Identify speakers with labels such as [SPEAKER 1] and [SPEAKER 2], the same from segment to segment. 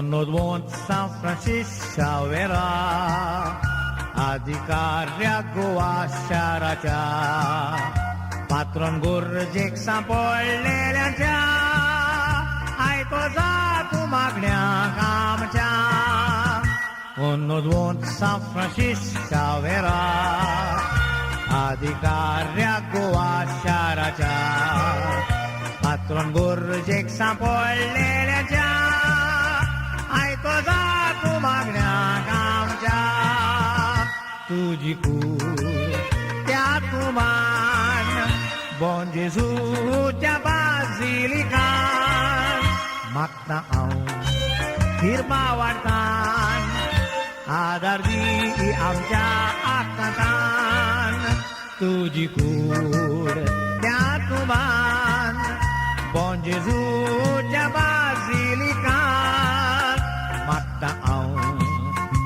[SPEAKER 1] Onodwont San Francisco era Adicarria goa sharacha Patron गुर्जेक सांपडलेल्याच्या आयतो जा तू मागण्या कामच्या Onodwont San Francisco era Adicarria goa sharacha Patron गुर्जेक सांपडलेल्याच्या आयतो जा तू मागण्या कामच्या तुझी कूड त्या तुमान Bon Jesuच्या बाजिलिकान मागता हांव हिरबा वाडतान आदार दी आमच्या आकांतान तुझी कूड त्या तुमान Bon Jesuच्या बाजिलिकान मागता हांव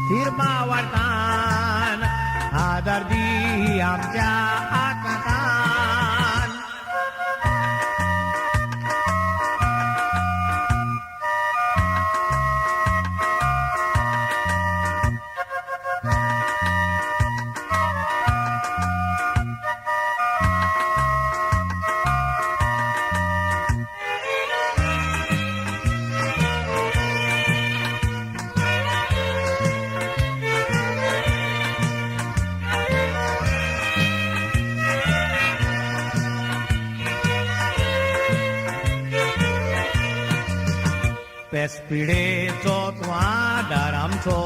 [SPEAKER 1] हिरबा वाडतान आदार दी आमच्या आकांतान पेस्पिडेचो तूं आदार आमचो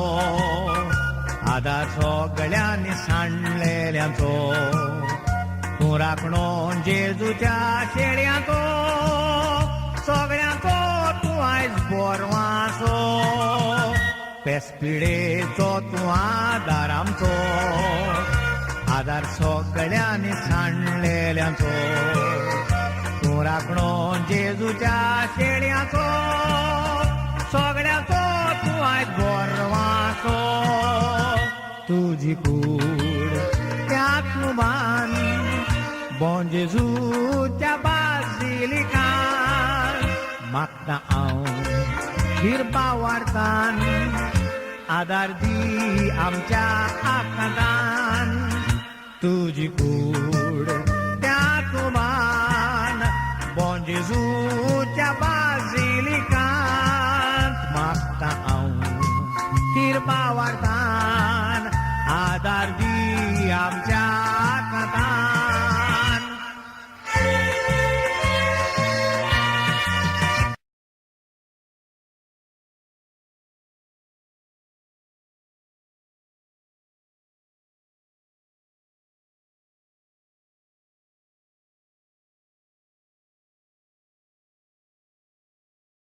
[SPEAKER 1] आदार सगळ्यांनी सांडलेल्यांचो तूं राखणो जेजूच्या शेळयांचो सगळ्यांचो तूं आयज बोरवांचो पेस्पिडेचो तूं आदार आमचो आदार सगळ्यांनी सांडलेल्यांचो तूं राखणो जेजूच्या शेळयांचो सगळ्यांचो तूं आयज बोरवांचो तुजी कूड त्या तुमान Bon Jesuच्या बाजिलिकान मागता हांव हिरबा वाडतान आदार दी आमच्या आकांतान तुजी कूड त्या तुमान Bon Jesuच्या बाजिलिकान मागता हांव हिरबा वाडतान